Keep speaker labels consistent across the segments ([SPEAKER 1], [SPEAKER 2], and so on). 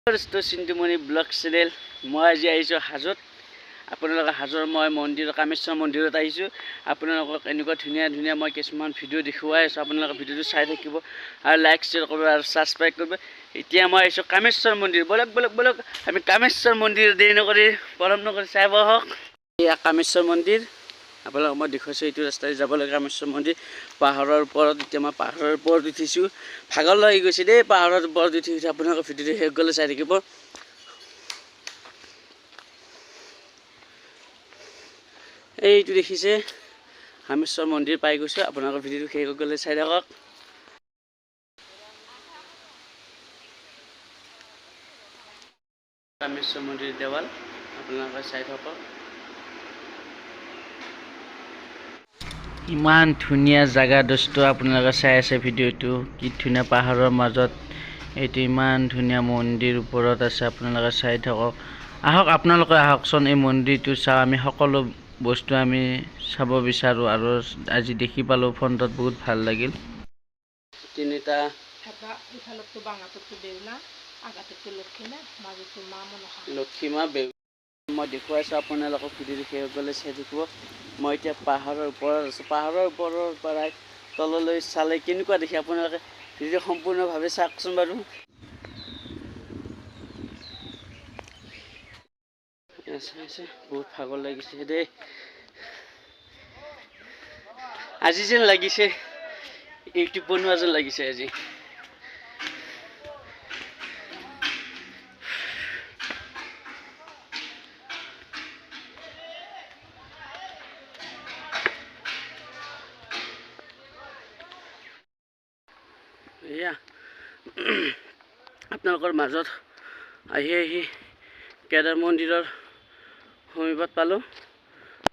[SPEAKER 1] Chintumoni blog channel মই আজি আহিছোঁ হাজোত। আপোনালোকৰ হাজোৰ মই মন্দিৰ কামেশ্বৰ মন্দিৰত আহিছোঁ। আপোনালোকক এনেকুৱা ধুনীয়া ধুনীয়া মই কিছুমান ভিডিঅ' দেখুৱাই আছোঁ। আপোনালোকে ভিডিঅ'টো চাই থাকিব আৰু লাইক শ্বেয়াৰ কৰিব আৰু ছাবস্ক্ৰাইব কৰিব। এতিয়া মই আহিছোঁ কামেশ্বৰ মন্দিৰ। বলক আমি কামেশ্বৰ মন্দিৰ দেৰি নকৰি পলম নকৰি চাই আহক। এয়া কামেশ্বৰ মন্দিৰ। আপোনালোকক মই দেখুৱাইছোঁ এইটো ৰাস্তাৰে যাব লাগে কামেশ্বৰ মন্দিৰ। পাহাৰৰ ওপৰত এতিয়া মই পাহাৰৰ ওপৰত উঠিছোঁ। ভাগৰ লাগি গৈছে দেই পাহাৰৰ ওপৰত উঠি আপোনালোকৰ ভিডিঅ'টো শেষ গ'লে চাই থাকিব। এইটো দেখিছে কামেশ্বৰ মন্দিৰ পাই গৈছোঁ। আপোনালোকৰ ভিডিঅ'টো শেষ গ'লে চাই থাকক। কামেশ্বৰ মন্দিৰ দেৱাল আপোনালোকে চাই থাকক। ইমান ধুনীয়া জাগা দোস্ত, আপোনালোকে চাই আছে ভিডিঅ'টো। কি ধুনীয়া পাহাৰৰ মাজত এইটো ইমান ধুনীয়া মন্দিৰ ওপৰত আছে। আপোনালোকে চাই থাকক। আহক আপোনালোকে আহকচোন, এই মন্দিৰটো চাওঁ। আমি সকলো বস্তু আমি চাব বিচাৰোঁ আৰু আজি দেখি পালোঁ ফোনটোত, বহুত ভাল লাগিল। তিনিটা লক্ষী মা মই দেখুৱাইছোঁ আপোনালোকক ভিডিঅ'টো শেষ গ'লে চাই থাকিব। মই এতিয়া পাহাৰৰ ওপৰত আছোঁ। পাহাৰৰ ওপৰৰ পৰাই তললৈ চালে কেনেকুৱা দেখি আপোনালোকে ভিডিঅ'টো সম্পূৰ্ণভাৱে চাওকচোন বাৰু। বহুত ভাগৰ লাগিছে দেই। আজি যেন লাগিছে ইউটিউব বনোৱা যেন লাগিছে আজি। এয়া আপোনালোকৰ মাজত আহি কেদাৰ মন্দিৰৰ সমীপত পালোঁ।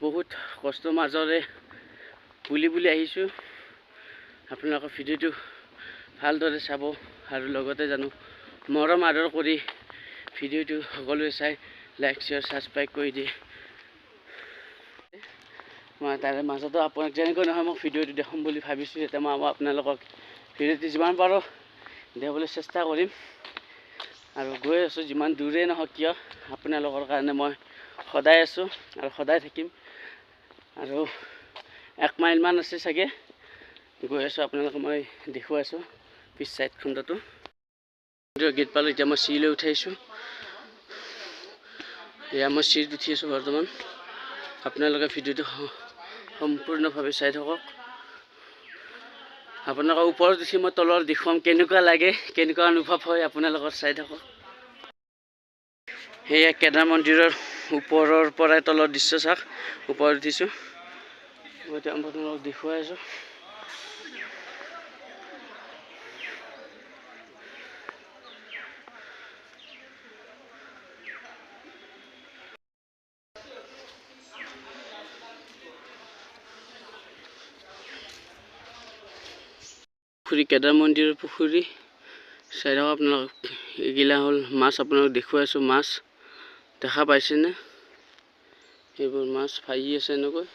[SPEAKER 1] বহুত কষ্টৰ মাজৰে বুলি আহিছোঁ। আপোনালোকৰ ভিডিঅ'টো ভালদৰে চাব আৰু লগতে জানো মৰম আদৰ কৰি ভিডিঅ'টো সকলোৱে চাই লাইক শ্বেয়াৰ ছাবস্ক্ৰাইব কৰি দিয়ে। মই তাৰে মাজতো আপোনাক যেনেকৈ নহয় মোক ভিডিঅ'টো দেখাম বুলি ভাবিছোঁ। এতিয়া মই আপোনালোকক ভিডিঅ'টো যিমান পাৰোঁ দেখাবলৈ চেষ্টা কৰিম আৰু গৈ আছোঁ। যিমান দূৰেই নহওক কিয় আপোনালোকৰ কাৰণে মই সদায় আছোঁ আৰু সদায় থাকিম। আৰু 1 মাইলমান আছে চাগে, গৈ আছোঁ। আপোনালোকক মই দেখুৱাইছোঁ পিছ চাইড খণ্ডটো। গেট পালোঁ। এতিয়া মই চিৰিলৈ উঠাইছোঁ। এয়া মই চিৰিত উঠি আছোঁ বৰ্তমান। আপোনালোকে ভিডিঅ'টো সম্পূৰ্ণভাৱে চাই থাকক। আপোনালোকৰ ওপৰত উঠি মই তলৰ দেখুৱাম কেনেকুৱা লাগে, কেনেকুৱা অনুভৱ হয়, আপোনালোকৰ চাই থাকক। সেয়া কেদাৰ মন্দিৰৰ ওপৰৰ পৰাই তলৰ দৃশ্য চাওক। ওপৰত উঠিছোঁ, মই এতিয়া আপোনালোকক দেখুৱাই আছোঁ। পুখুৰী, কেদাৰ মন্দিৰৰ পুখুৰী চাই থাকক আপোনালোক। এইগিলা হ'ল মাছ। আপোনালোক দেখুৱাইছোঁ মাছ দেখা পাইছেনে? সেইবোৰ মাছ ভাহি আছে এনেকৈ।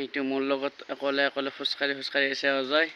[SPEAKER 1] এইটো মোৰ লগত অকলে খোজকাঢ়ি আছে অজয়।